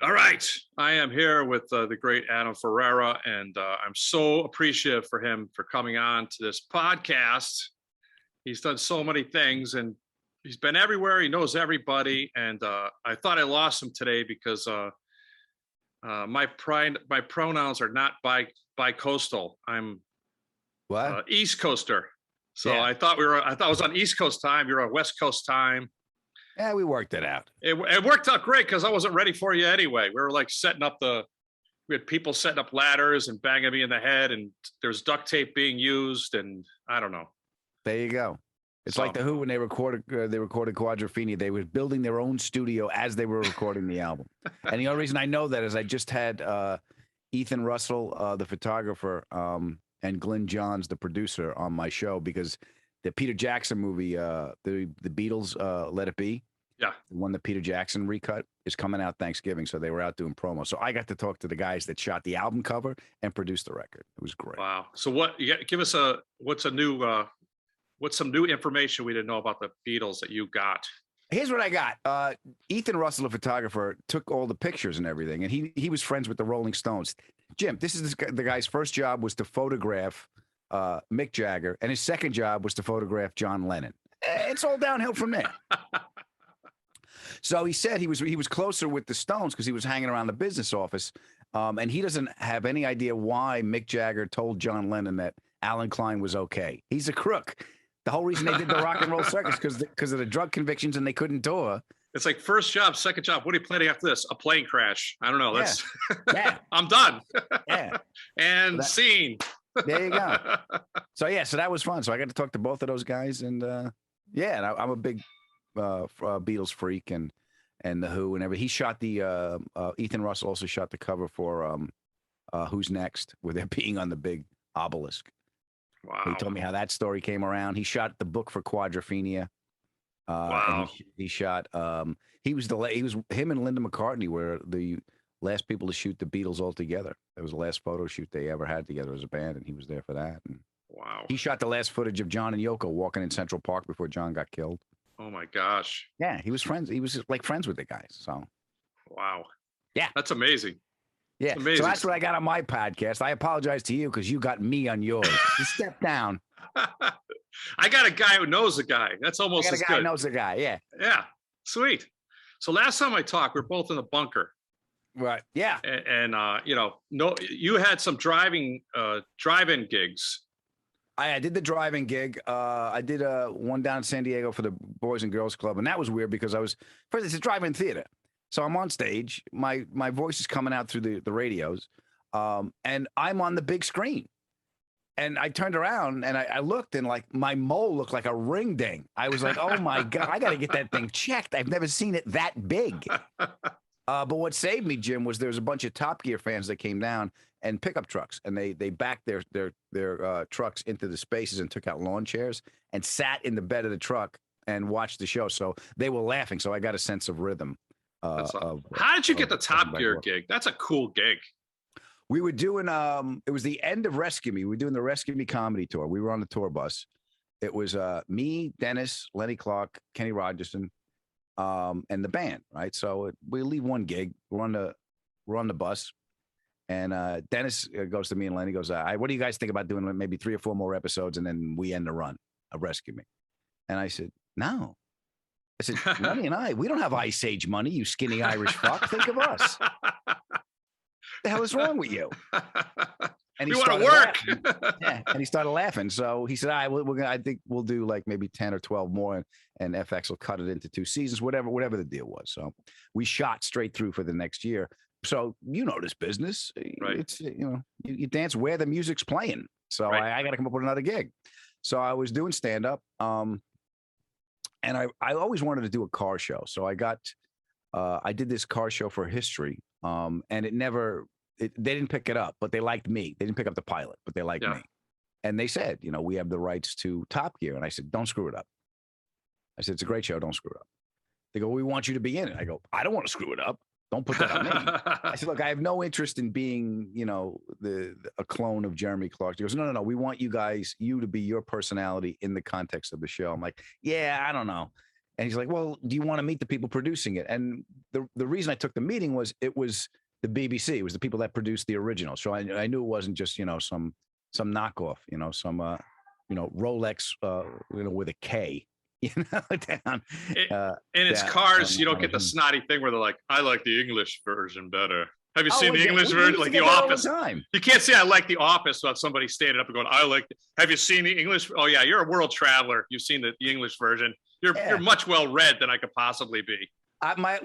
All right. I am here with the great Adam Ferrara, and I'm so appreciative for him for coming on to this podcast. He's done so many things, and he's been everywhere. He knows everybody, and I thought I lost him today because my pronouns are not bi-coastal. I'm What? East Coaster. So Yeah. I thought I was on East Coast time. You're on West Coast time. Yeah, we worked it out. It worked out great because I wasn't ready for you anyway. We were like we had people setting up ladders and banging me in the head, and there's duct tape being used, and I don't know. There you go. It's like the Who when they recorded Quadrophenia. They were building their own studio as they were recording the album. And the only reason I know that is I just had Ethan Russell, the photographer, and Glenn Johns, the producer, on my show because the Peter Jackson movie, the Beatles, Let It Be. Yeah. The one that Peter Jackson recut is coming out Thanksgiving. So they were out doing promo. So I got to talk to the guys that shot the album cover and produced the record. It was great. Wow. So give us what's some new information we didn't know about the Beatles that you got? Here's what I got. Ethan Russell, the photographer, took all the pictures and everything. And he was friends with the Rolling Stones. Jim, this is the guy's first job was to photograph Mick Jagger. And his second job was to photograph John Lennon. It's all downhill from there. So he said he was closer with the Stones because he was hanging around the business office. And he doesn't have any idea why Mick Jagger told John Lennon that Alan Klein was okay. He's a crook. The whole reason they did the rock and roll circus because of the drug convictions and they couldn't tour. It's like first job, second job. What are you planning after this? A plane crash. I don't know. That's yeah. I'm done. Yeah. And scene. There you go. So that was fun. So I got to talk to both of those guys, and and I'm a big Beatles freak and the Who and everything. He shot the Ethan Russell also shot the cover for Who's Next, where they're being on the big obelisk. Wow. He told me how that story came around. He shot the book for Quadrophenia. Wow. And he shot. He was him and Linda McCartney were the last people to shoot the Beatles all together. It was the last photo shoot they ever had together as a band, and he was there for that. And wow. He shot the last footage of John and Yoko walking in Central Park before John got killed. Oh my gosh. Yeah, he was friends. He was like friends with the guys. So. Wow. Yeah. That's amazing. Yeah. That's amazing. So that's what I got on my podcast. I apologize to you because you got me on yours. You step down. I got a guy who knows a guy. That's almost as good. I got a guy who knows a guy. Yeah. Yeah. Sweet. So last time I talked, we we're both in the bunker. Right. Yeah. And you had some drive-in gigs. I did the driving gig. I did one down in San Diego for the Boys and Girls Club, and that was weird because first it's a drive-in theater, so I'm on stage. My voice is coming out through the radios, and I'm on the big screen. And I turned around and I looked, and like my mole looked like a ring ding. I was like, oh my God, I got to get that thing checked. I've never seen it that big. But what saved me, Jim, was there was a bunch of Top Gear fans that came down and pickup trucks, and they backed their trucks into the spaces and took out lawn chairs and sat in the bed of the truck and watched the show. So they were laughing. So I got a sense of rhythm. How did you get the Top Gear gig? That's a cool gig. We were doing, it was the end of Rescue Me. We were doing the Rescue Me comedy tour. We were on the tour bus. It was me, Dennis, Lenny, Clarke, Kenny Rogerson, and the band, right? So we leave one gig. We're on the bus. And Dennis goes to me and Lenny, goes, what do you guys think about doing maybe 3 or 4 more episodes and then we end the run of Rescue Me? And I said, no. I said, Lenny and I, we don't have Ice Age money, you skinny Irish fuck. Think of us. The hell is wrong with you? And we want to work. Yeah, and he started laughing. So he said, I think we'll do like maybe 10 or 12 more, and FX will cut it into 2 seasons, whatever the deal was. So we shot straight through for the next year. So you know this business, right? It's you dance where the music's playing. So right. I got to come up with another gig. So I was doing stand up, and I always wanted to do a car show. So I did this car show for history, and they didn't pick it up, but they liked me. They didn't pick up the pilot, but they liked me. And they said, we have the rights to Top Gear. And I said, don't screw it up. I said, it's a great show. Don't screw it up. They go, we want you to be in it. I go, I don't want to screw it up. Don't put that on me. I said, look, I have no interest in being, a clone of Jeremy Clarke. He goes, no. We want you to be your personality in the context of the show. I'm like, yeah, I don't know. And he's like, well, do you want to meet the people producing it? And the reason I took the meeting was it was the BBC. It was the people that produced the original. So I knew it wasn't just, some knockoff, some Rolex, with a K, down. In its cars, you don't get the snotty thing where they're like, I like the English version better. Have you seen the English version? Like The Office. You can't say I like The Office without somebody standing up and going, I like it. Have you seen the English? Oh, yeah, you're a world traveler. You've seen the English version. You're much well read than I could possibly be.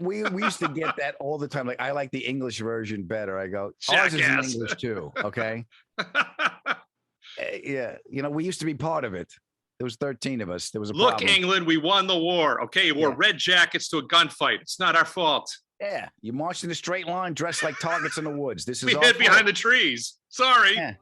We used to get that all the time. Like, I like the English version better. I go, ours is in English too. Okay. Yeah. We used to be part of it. There was 13 of us. There was a problem. England, we won the war. Okay. You wore red jackets to a gunfight. It's not our fault. Yeah. You marched in a straight line, dressed like targets in the woods. This is we hid behind the trees. Sorry. Yeah.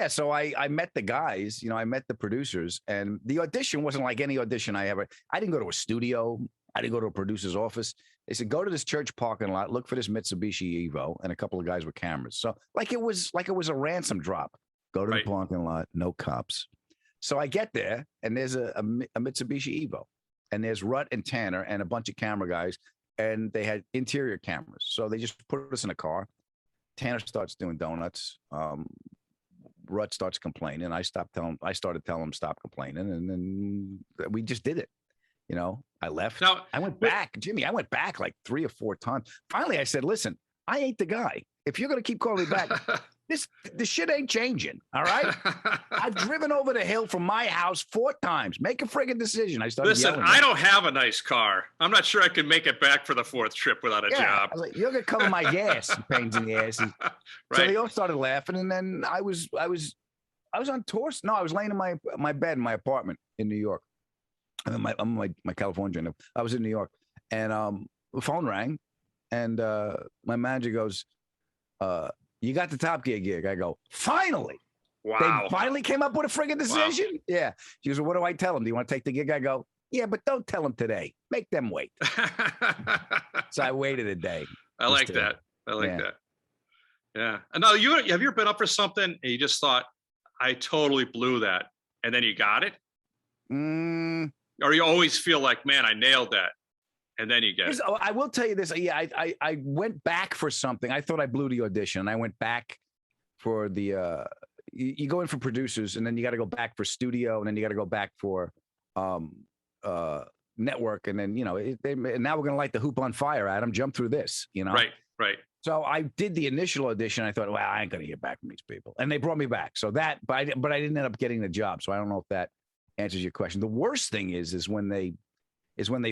So I met the guys, I met the producers, and the audition wasn't like any audition I didn't go to a studio. I didn't go to a producer's office. They said, go to this church parking lot, look for this Mitsubishi Evo and a couple of guys with cameras. So like it was a ransom drop. Go to the parking lot, no cops. So I get there and there's a Mitsubishi Evo and there's Rut and Tanner and a bunch of camera guys, and they had interior cameras. So they just put us in a car. Tanner starts doing donuts. Rut starts complaining. I started telling him stop complaining, and then we just did it. I left. Now, I went back, Jimmy. I went back like 3 or 4 times. Finally, I said, "Listen, I ain't the guy. If you're gonna keep calling me back, this shit ain't changing. All right? I've driven over the hill from my house 4 times. Make a friggin' decision." I started. Listen, I don't have a nice car. I'm not sure I can make it back for the 4th trip without a job. I was like, "You're gonna cover my gas, pains in the ass." Right. So they all started laughing, and then I was on tour. No, I was laying in my bed in my apartment in New York. I'm my California. I was in New York, and the phone rang, and my manager goes, "You got the Top Gear gig." I go, "Finally!" Wow! They finally came up with a friggin' decision. Wow. Yeah. She goes, well, "What do I tell them? Do you want to take the gig?" I go, "Yeah, but don't tell them today. Make them wait." So I waited a day. I like that. Yeah. And now have you ever been up for something and you just thought, I totally blew that, and then you got it? Or you always feel like, man, I nailed that, and then you get it? I will tell you this. Yeah, I went back for something. I thought I blew the audition, and I went back for the. You go in for producers, and then you got to go back for studio, and then you got to go back for network, and then and now we're gonna light the hoop on fire. Adam, jump through this. Right. So I did the initial audition. I thought, well, I ain't gonna hear back from these people, and they brought me back. So but I didn't end up getting the job. So I don't know if that answers your question. The worst thing is when they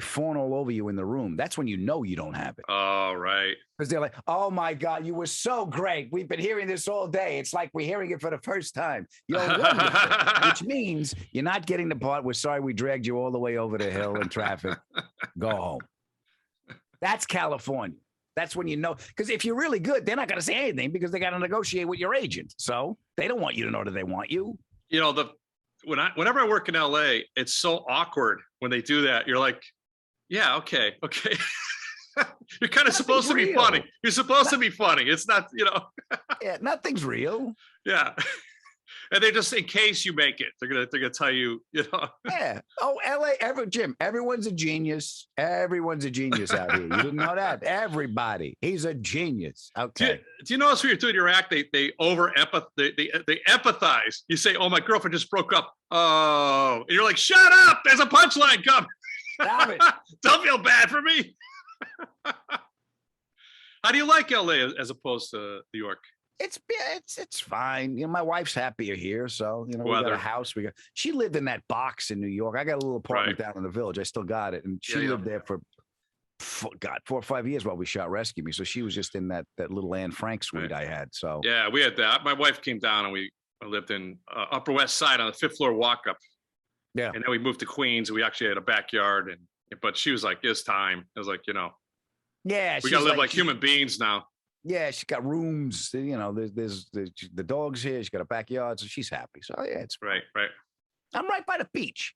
fawn all over you in the room. That's when you don't have it. Oh, right. Because they're like, "Oh my God, you were so great. We've been hearing this all day. It's like we're hearing it for the first time. You're wonderful." Which means you're not getting the part. "We're sorry we dragged you all the way over the hill in traffic. Go home." That's California. That's when because if you're really good, they're not going to say anything because they got to negotiate with your agent. So they don't want you to know that they want you. Whenever I work in LA, it's so awkward when they do that. You're like, yeah, okay. You're kind of supposed to be funny. You're supposed to be funny. It's not, Yeah, nothing's real. Yeah. And they just, in case you make it, they're gonna tell you, Yeah. Oh, LA, Jim, everyone's a genius. Everyone's a genius out here. You didn't know that? Everybody. He's a genius. Okay. Do you notice when you're doing your act, they they empathize. You say, "Oh, my girlfriend just broke up." Oh, and you're like, "Shut up! There's a punchline coming." Stop it. Don't feel bad for me. How do you like LA as opposed to New York? It's fine. My wife's happier here, so we got a house. She lived in that box in New York. I got a little apartment down in the Village. I still got it, and she lived there for 4 or 5 years while we shot Rescue Me. So she was just in that little Anne Frank suite I had. So yeah, we had that. My wife came down, and we lived in Upper West Side on the 5th floor walk up. Yeah, and then we moved to Queens, and we actually had a backyard. But she was like, "It's time." I was like, yeah, we gotta live like human beings now. Yeah, she's got rooms. There's the dog's here. She's got a backyard, so she's happy. So yeah, it's right. I'm right by the beach,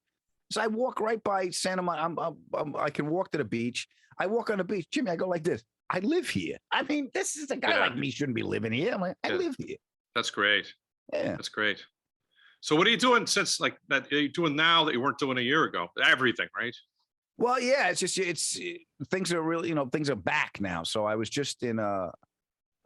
so I walk right by Santa Monica. I can walk to the beach. I walk on the beach, Jimmy. I go like this. I live here. I mean, this is a guy like me shouldn't be living here. I'm like, I live here. That's great. Yeah, that's great. So what are you doing since like that? Are you doing now that you weren't doing a year ago? Everything, right? Well, yeah, it's just things are really, things are back now. So I was just in the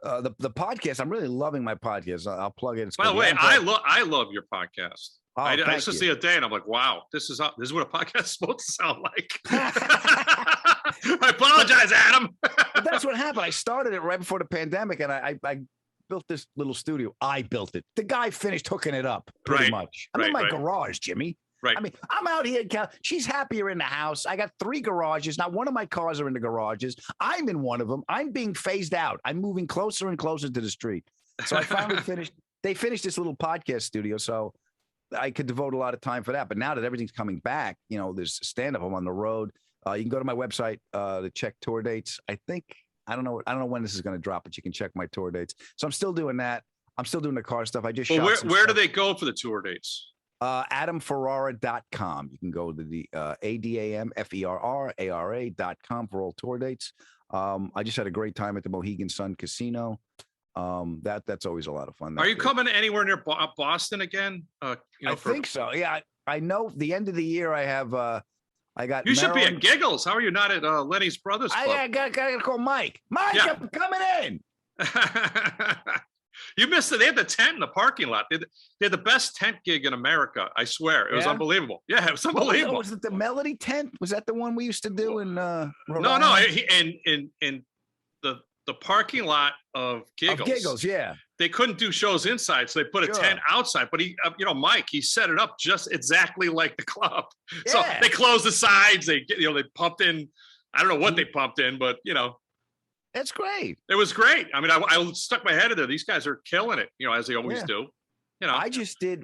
podcast. I'm really loving my podcast. I'll plug it. It's By the called way, Adam I love your podcast. Oh, I thank listened you. the other day and I'm like, wow, this is what a podcast is supposed to sound like. I apologize, Adam. But that's what happened. I started it right before the pandemic, and I built this little studio. I built it. The guy finished hooking it up pretty Right, much. I'm in my right. garage, Jimmy. Right. I mean, I'm out here. She's happier in the house. I got 3 garages. Not one of my cars are in the garages. I'm in one of them. I'm being phased out. I'm moving closer and closer to the street. So I finally finished. They finished this little podcast studio, so I could devote a lot of time for that. But now that everything's coming back, there's stand-up. I'm on the road. You can go to my website to check tour dates. I don't know when this is going to drop, but you can check my tour dates. So I'm still doing that. I'm still doing the car stuff. I just Well, shot where do they go for the tour dates? AdamFerrara.com. You can go to the AdamFerrara.com for all tour dates. I just had a great time at the Mohegan Sun Casino. That's always a lot of fun. Are you coming anywhere near Boston again? I think so. Yeah, I know the end of the year I have. I got. You should be Maryland. at Giggles. How are you not at Lenny's Brothers Club? I got to call Mike. Mike, Yeah. I'm coming in. You missed it. They had the tent in the parking lot. They had the best tent gig in America. I swear. It was Yeah? unbelievable. Yeah, it was unbelievable. Was it the Melody tent? Was that the one we used to do in Rhode No, Island? in the parking lot of Giggles. Of Giggles, yeah. They couldn't do shows inside, so they put a Sure. tent outside. But Mike, he set it up just exactly like the club. So Yeah. they closed the sides. They pumped in. I don't know what they pumped in, but That's great. it was great. I mean, I stuck my head in there. These guys are killing it, as they always Yeah. do. I just did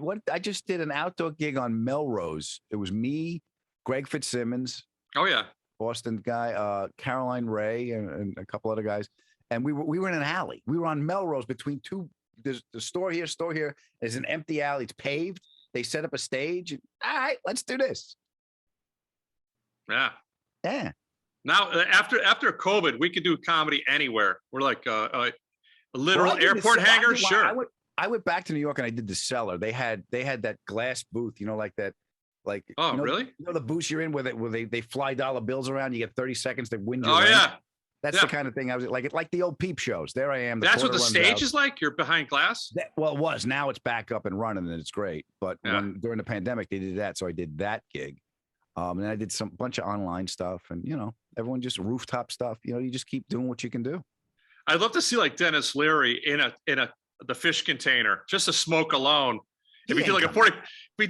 an outdoor gig on Melrose. It was me, Greg Fitzsimmons, Oh yeah. Boston guy, Caroline Ray, and a couple other guys. And we were in an alley. We were on Melrose between two. There's the store here. There's an empty alley. It's paved. They set up a stage. And, all right, let's do this. Yeah. Yeah. Now after COVID, we could do comedy anywhere. We're like a literal Well, I did the airport Cellar. hangar. Sure. I went back to New York and I did the Cellar. They had that glass booth, like that. Oh, really? The booths you're in where they fly dollar bills around. You get 30 seconds to win your Oh rent. yeah. That's the kind of thing I was like the old peep shows. There I am. That's what the quarter runs stage out. is like. You're behind glass. Well, it was. Now it's back up and running, and it's great. But Yeah. during the pandemic, they did that, so I did that gig. And then I did some bunch of online stuff, and everyone just rooftop stuff. You just keep doing what you can do. I'd love to see like Dennis Leary in the fish container, just to smoke alone. If we did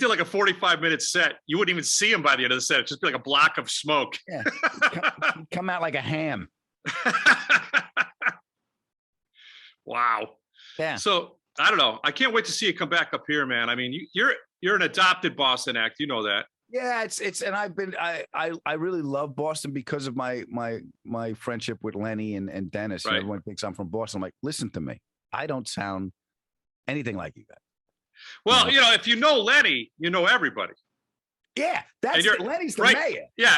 like a 45-minute set, you wouldn't even see him by the end of the set. It'd just be like a block of smoke. Yeah, come out like a ham. Wow. Yeah. So I don't know. I can't wait to see you come back up here, man. I mean, you're an adopted Boston act. You know that. Yeah, it's and I really love Boston because of my friendship with Lenny and Dennis. Right. Everyone thinks I'm from Boston. I'm like, listen to me. I don't sound anything like you guys. Well, if you know Lenny, you know everybody. Yeah, Lenny's the mayor. Yeah.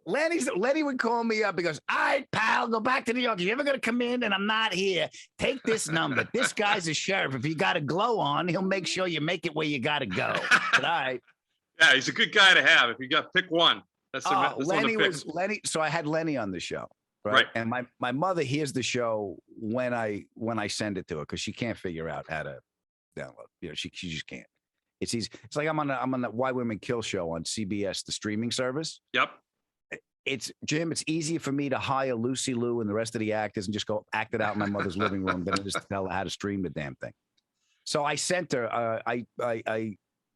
Lenny would call me up. He goes, all right, pal, go back to New York. You ever going to come in and I'm not here? Take this number. This guy's a sheriff. If you got a glow on, he'll make sure you make it where you got to go. But, all right. Yeah, he's a good guy to have. If you got pick one, that's the Lenny one to pick. was Lenny. So I had Lenny on the show. Right. And my mother hears the show when I send it to her because she can't figure out how to download. She just can't. It's easy. It's like I'm on the Why Women Kill show on CBS, the streaming service. Yep. It's Jim. It's easier for me to hire Lucy Liu and the rest of the actors and just go act it out in my mother's living room than it is to tell her how to stream the damn thing. So I sent her.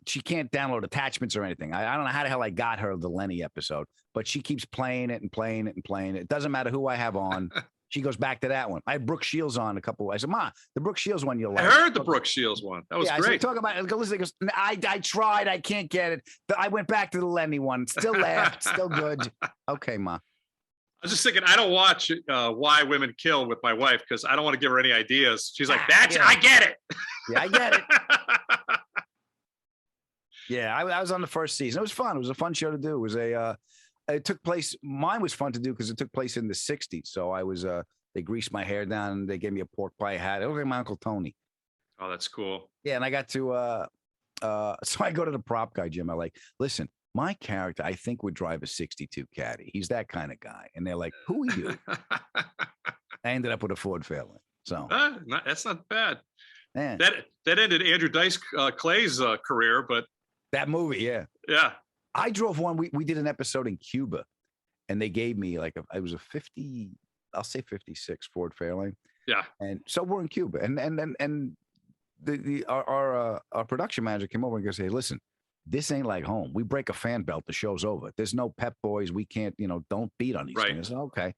She can't download attachments or anything. I don't know how the hell I got her the Lenny episode, but she keeps playing it and playing it and playing it. It doesn't matter who I have on. She goes back to that one. I had Brooke Shields on a couple. I said, Ma, the Brooke Shields one you like. I heard the Brooke Shields one. That was I great. said, talk about it. Go listen. He goes, I tried. I can't get it. I went back to the Lenny one. Still laughed. Still good. Okay, Ma. I was just thinking, I don't watch Why Women Kill with my wife because I don't want to give her any ideas. She's like, I get it. Yeah, I get it. Yeah, I was on the first season. It was fun. It was a fun show to do. It was it took place. Mine was fun to do because it took place in the 60s. So I was, they greased my hair down and they gave me a pork pie hat. It was like my Uncle Tony. Oh, that's cool. Yeah, and I got to so I go to the prop guy, Jim. I like, listen, my character, I think, would drive a 62 Caddy. He's that kind of guy. And they're like, who are you? I ended up with a Ford Fairlane. So that's not bad. Man. That ended Andrew Dice Clay's career, but that movie, yeah. Yeah. I drove one. We did an episode in Cuba, and they gave me like it was a 50, I'll say 56 Ford Fairlane. Yeah. And so we're in Cuba, and our production manager came over and goes, hey, listen, this ain't like home. We break a fan belt, the show's over. There's no Pep Boys. We can't, don't beat on these things. Said, okay.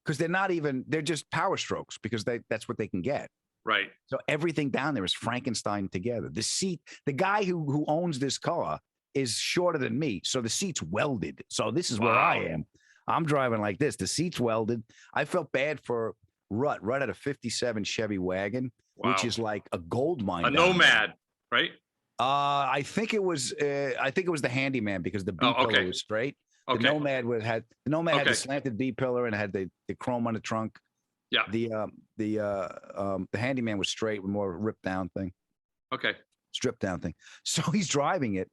Because they're just power strokes because that's what they can get. Right. So everything down there is Frankenstein together. The guy who owns this car is shorter than me. So the seat's welded. So this is where I am. I'm driving like this. The seat's welded. I felt bad for Rut had a 57 Chevy wagon, which is like a gold mine. A Nomad, right? I think it was the Handyman because the B pillar was straight. The Nomad had the slanted B pillar and had the chrome on the trunk. Yeah. The Handyman was straight with more ripped down thing. Okay. Stripped down thing. So he's driving it.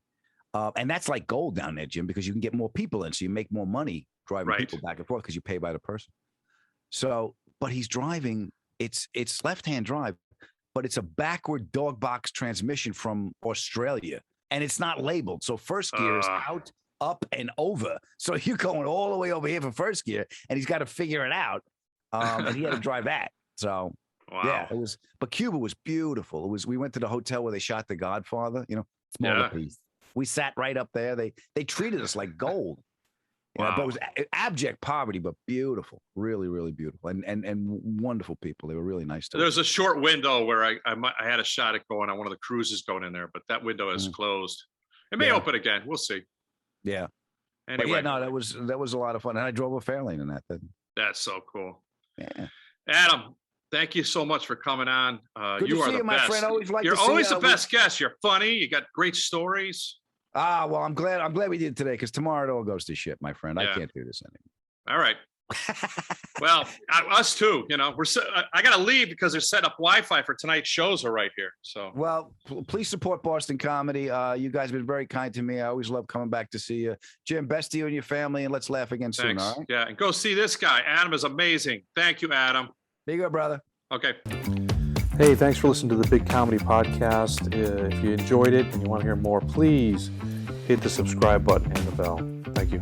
And that's like gold down there, Jim, because you can get more people in. So you make more money driving people back and forth because you pay by the person. So, but he's driving, it's left-hand drive, but it's a backward dog box transmission from Australia. And it's not labeled. So first gear is out, up, and over. So you're going all the way over here for first gear, and he's got to figure it out. And he had to drive that. So yeah, but Cuba was beautiful. We went to the hotel where they shot The Godfather, smaller piece. We sat right up there. They treated us like gold. But it was abject poverty, but beautiful, really, really beautiful, and wonderful people. They were really nice to us. There's a short window where I had a shot at going on one of the cruises going in there, but that window is closed. It may open again. We'll see. Yeah. Anyway, but yeah, no, that was a lot of fun, and I drove a Fairlane in that. That's so cool. Yeah. Adam, thank you so much for coming on. Good you to are see the you, my best. friend. You're always the best guest. You're funny. You got great stories. Well, I'm glad we did it today because tomorrow it all goes to shit, my friend. I can't do this anymore. All right. Well, us too. I got to leave because they're setting up Wi-Fi for tonight's shows are right here. So, well, please support Boston comedy. You guys have been very kind to me. I always love coming back to see you, Jim. Best to you and your family, and let's laugh again soon. All right? Yeah, and go see this guy. Adam is amazing. Thank you, Adam. There you go, brother. Okay. Hey, thanks for listening to the Big Comedy Podcast. If you enjoyed it and you want to hear more, please hit the subscribe button and the bell. Thank you.